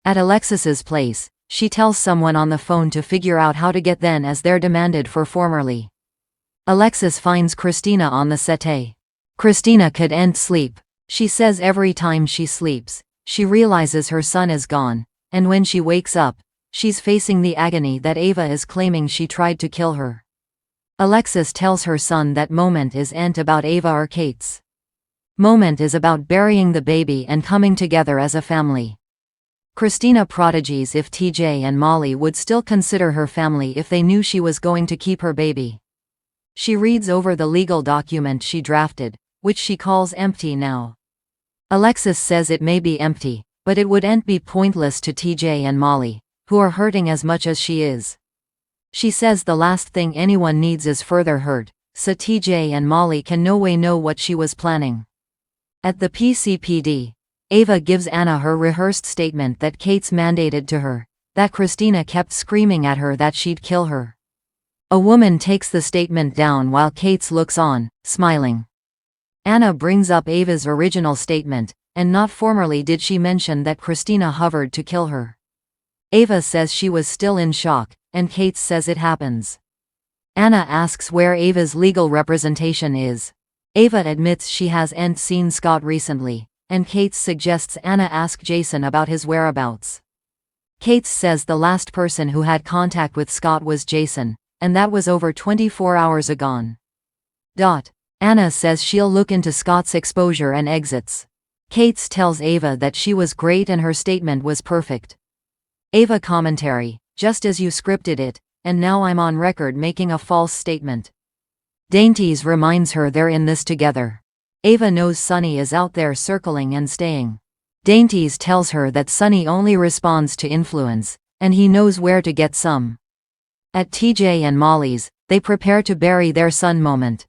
At Alexis's place, she tells someone on the phone to figure out how to get then as they're demanded for formerly. Alexis finds Christina on the settee. Christina couldn't sleep. She says every time she sleeps, she realizes her son is gone, and when she wakes up, she's facing the agony that Ava is claiming she tried to kill her. Alexis tells her son that moment isn't about Ava or Kate's. Moment is about burying the baby and coming together as a family. Christina prodigies if TJ and Molly would still consider her family if they knew she was going to keep her baby. She reads over the legal document she drafted, which she calls empty now. Alexis says it may be empty, but it wouldn't be pointless to TJ and Molly, who are hurting as much as she is. She says the last thing anyone needs is further hurt, so TJ and Molly can no way know what she was planning. At the PCPD, Ava gives Anna her rehearsed statement that Kate's mandated to her, that Christina kept screaming at her that she'd kill her. A woman takes the statement down while Kate looks on, smiling. Anna brings up Ava's original statement, and not formally did she mention that Christina hovered to kill her. Ava says she was still in shock, and Kate says it happens. Anna asks where Ava's legal representation is. Ava admits she hasn't seen Scott recently, and Kate suggests Anna ask Jason about his whereabouts. Kate says the last person who had contact with Scott was Jason, and that was over 24 hours ago. Anna says she'll look into Scott's exposure and exits. Kate tells Ava that she was great and her statement was perfect. Ava commentary, just as you scripted it, and now I'm on record making a false statement. Dainties reminds her they're in this together. Ava knows Sunny is out there circling and staying. Dainties tells her that Sunny only responds to influence, and he knows where to get some. At TJ and Molly's, they prepare to bury their son moment.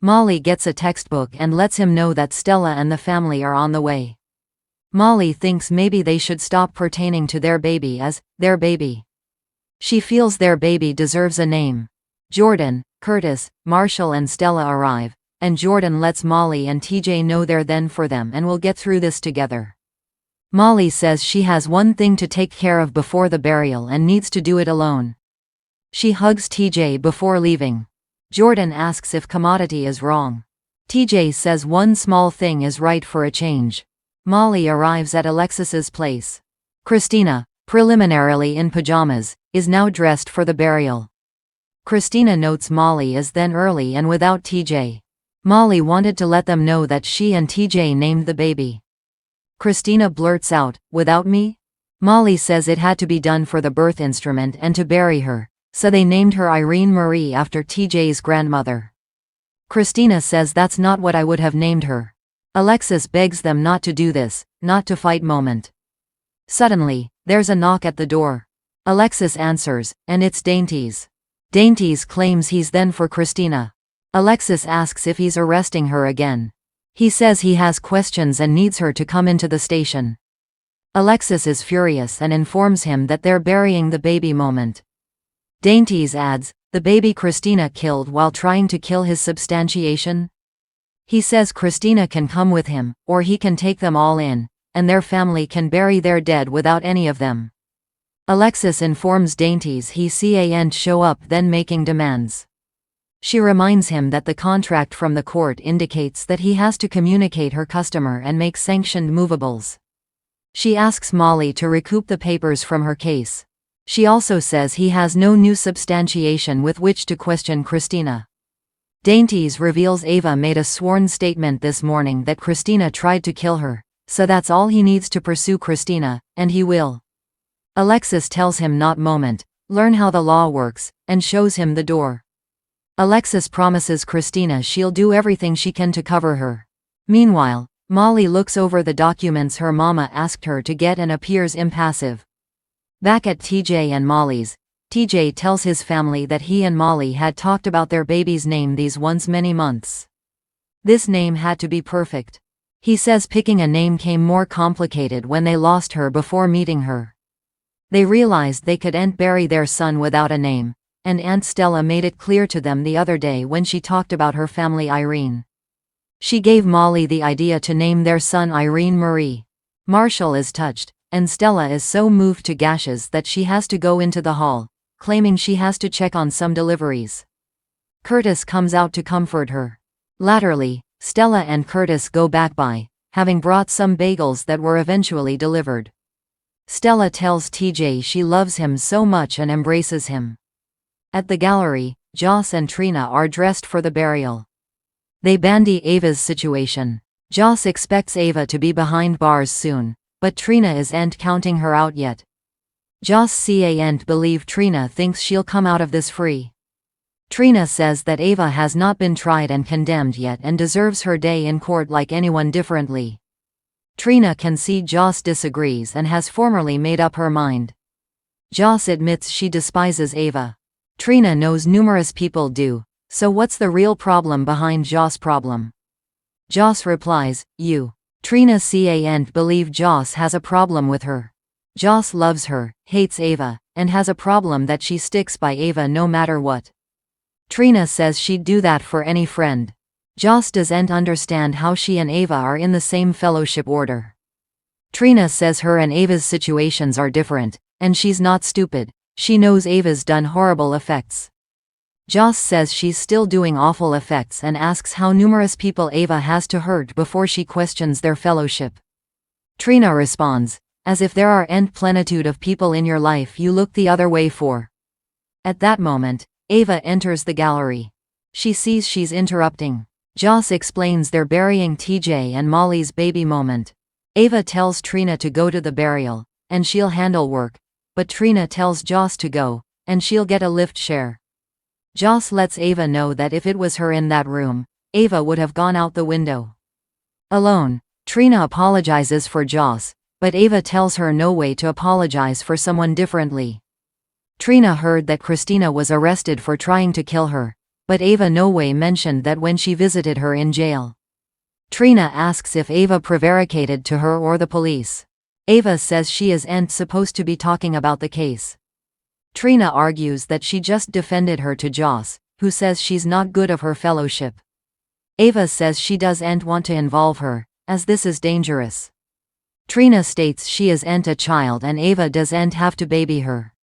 Molly gets a textbook and lets him know that Stella and the family are on the way. Molly thinks maybe they should stop pertaining to their baby as their baby. She feels their baby deserves a name. Jordan, Curtis, Marshall and Stella arrive, and Jordan lets Molly and TJ know they're then for them and will get through this together. Molly says she has one thing to take care of before the burial and needs to do it alone. She hugs TJ before leaving. Jordan asks if commodity is wrong. TJ says one small thing is right for a change. Molly arrives at Alexis's place. Christina, preliminarily in pajamas, is now dressed for the burial. Christina notes Molly is then early and without TJ. Molly wanted to let them know that she and TJ named the baby. Christina blurts out, "Without me?" Molly says it had to be done for the birth instrument and to bury her, so they named her Irene Marie after TJ's grandmother. Christina says that's not what I would have named her. Alexis begs them not to do this, not to fight moment. Suddenly, there's a knock at the door. Alexis answers, and it's Dainties. Dainties claims he's then for Christina. Alexis asks if he's arresting her again. He says he has questions and needs her to come into the station. Alexis is furious and informs him that they're burying the baby moment. Dainties adds, the baby Christina killed while trying to kill his substantiation. He says Christina can come with him, or he can take them all in, and their family can bury their dead without any of them. Alexis informs Dainties he can't show up then making demands. She reminds him that the contract from the court indicates that he has to communicate her customer and make sanctioned movables. She asks Molly to recoup the papers from her case. She also says he has no new substantiation with which to question Christina. Dainties reveals Ava made a sworn statement this morning that Christina tried to kill her, so that's all he needs to pursue Christina, and he will. Alexis tells him not moment, learn how the law works, and shows him the door. Alexis promises Christina she'll do everything she can to cover her. Meanwhile, Molly looks over the documents her mama asked her to get and appears impassive. Back at TJ and Molly's, TJ tells his family that he and Molly had talked about their baby's name these once many months. This name had to be perfect. He says picking a name came more complicated when they lost her before meeting her. They realized they couldn't bury their son without a name, and Aunt Stella made it clear to them the other day when she talked about her family Irene. She gave Molly the idea to name their son Irene Marie. Marshall is touched, and Stella is so moved to gashes that she has to go into the hall, claiming she has to check on some deliveries. Curtis comes out to comfort her. Latterly, Stella and Curtis go back by, having brought some bagels that were eventually delivered. Stella tells TJ she loves him so much and embraces him. At the gallery, Joss and Trina are dressed for the burial. They bandy Ava's situation. Joss expects Ava to be behind bars soon, but Trina isn't counting her out yet. Joss can't believe Trina thinks she'll come out of this free. Trina says that Ava has not been tried and condemned yet and deserves her day in court like anyone differently. Trina can see Joss disagrees and has formally made up her mind. Joss admits she despises Ava. Trina knows numerous people do, so what's the real problem behind Joss' problem? Joss replies, you. Trina can't believe Joss has a problem with her. Joss loves her, hates Ava, and has a problem that she sticks by Ava no matter what. Trina says she'd do that for any friend. Joss doesn't understand how she and Ava are in the same fellowship order. Trina says her and Ava's situations are different, and she's not stupid. She knows Ava's done horrible effects. Joss says she's still doing awful effects and asks how numerous people Ava has to hurt before she questions their fellowship. Trina responds, as if there are plenitude of people in your life you look the other way for. At that moment, Ava enters the gallery. She sees she's interrupting. Joss explains they're burying TJ and Molly's baby moment. Ava tells Trina to go to the burial, and she'll handle work, but Trina tells Joss to go, and she'll get a lift share. Joss lets Ava know that if it was her in that room, Ava would have gone out the window. Alone, Trina apologizes for Joss, but Ava tells her no way to apologize for someone differently. Trina heard that Christina was arrested for trying to kill her, but Ava no way mentioned that when she visited her in jail. Trina asks if Ava prevaricated to her or the police. Ava says she isn't supposed to be talking about the case. Trina argues that she just defended her to Joss, who says she's not good of her fellowship. Ava says she doesn't want to involve her, as this is dangerous. Trina states she isn't a child and Ava doesn't have to baby her.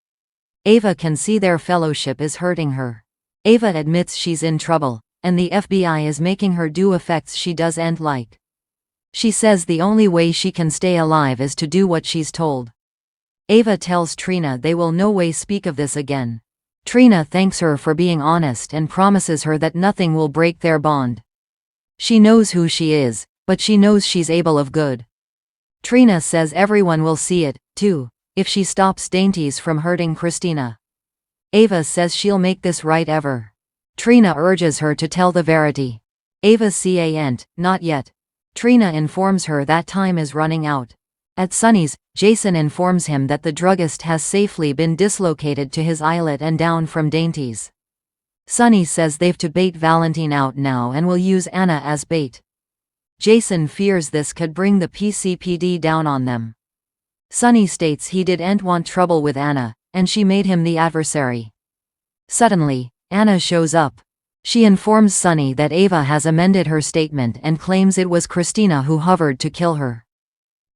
Ava can see their fellowship is hurting her. Ava admits she's in trouble, and the FBI is making her do effects she doesn't like. She says the only way she can stay alive is to do what she's told. Ava tells Trina they will no way speak of this again. Trina thanks her for being honest and promises her that nothing will break their bond. She knows who she is, but she knows she's able of good. Trina says everyone will see it, too, if she stops Dainties from hurting Christina. Ava says she'll make this right ever. Trina urges her to tell the verity. Ava can't, not yet. Trina informs her that time is running out. At Sunny's, Jason informs him that the druggist has safely been dislocated to his eyelid and down from Dainties. Sunny says they've to bait Valentine out now and will use Anna as bait. Jason fears this could bring the PCPD down on them. Sunny states he didn't want trouble with Anna, and she made him the adversary. Suddenly, Anna shows up. She informs Sunny that Ava has amended her statement and claims it was Christina who hovered to kill her.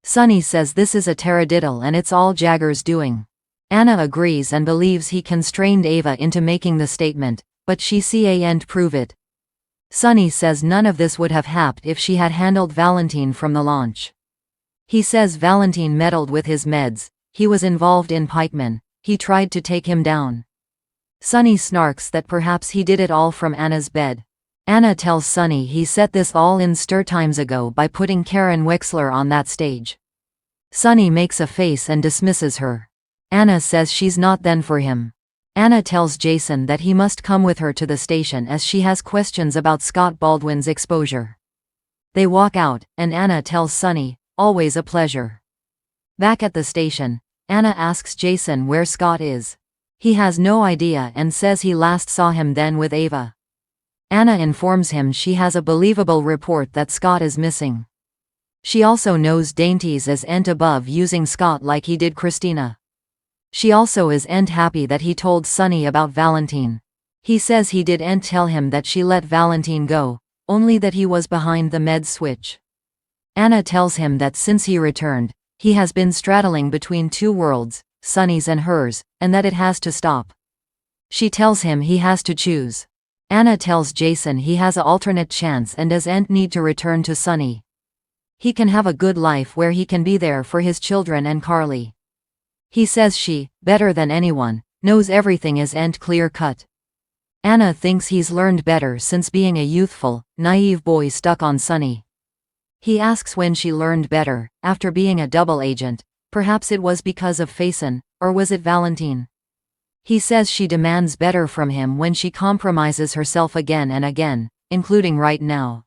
Sunny says this is a taradiddle and it's all Jagger's doing. Anna agrees and believes he constrained Ava into making the statement, but she can't prove it. Sunny says none of this would have happened if she had handled Valentine from the launch. He says Valentine meddled with his meds, he was involved in pikemen, he tried to take him down. Sunny snarks that perhaps he did it all from Anna's bed. Anna tells Sunny he set this all in stir times ago by putting Karen Wexler on that stage. Sunny makes a face and dismisses her. Anna says she's not then for him. Anna tells Jason that he must come with her to the station as she has questions about Scott Baldwin's exposure. They walk out, and Anna tells Sunny, always a pleasure. Back at the station, Anna asks Jason where Scott is. He has no idea and says he last saw him then with Ava. Anna informs him she has a believable report that Scott is missing. She also knows Dainties isn't above using Scott like he did Christina. She also isn't happy that he told Sunny about Valentine. He says he didn't tell him that she let Valentine go, only that he was behind the med switch. Anna tells him that since he returned, He has been straddling between two worlds, Sunny's and hers, and that it has to stop. She tells him he has to choose. Anna tells Jason he has an alternate chance and doesn't need to return to Sunny. He can have a good life where he can be there for his children and Carly. He says she, better than anyone, knows everything isn't clear-cut. Anna thinks he's learned better since being a youthful, naive boy stuck on Sunny. He asks when she learned better, after being a double agent. Perhaps it was because of Faison, or was it Valentine? He says she demands better from him when she compromises herself again and again, including right now.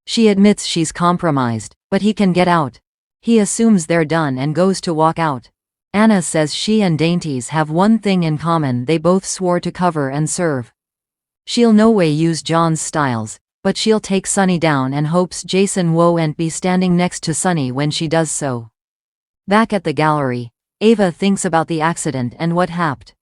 She admits she's compromised, but he can get out. He assumes they're done and goes to walk out. Anna says she and Dainties have one thing in common: they both swore to cover and serve. She'll no way use John's styles, but she'll take Sunny down and hopes Jason won't be standing next to Sunny when she does so. Back at the gallery, Ava thinks about the accident and what happened.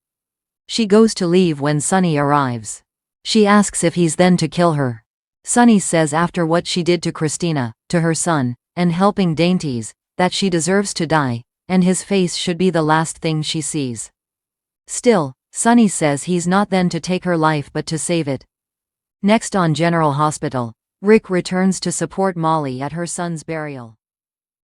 She goes to leave when Sunny arrives. She asks if he's then to kill her. Sunny says after what she did to Christina, to her son, and helping Dainties, that she deserves to die, and his face should be the last thing she sees. Still, Sunny says he's not then to take her life but to save it. Next on General Hospital, Rick returns to support Molly at her son's burial.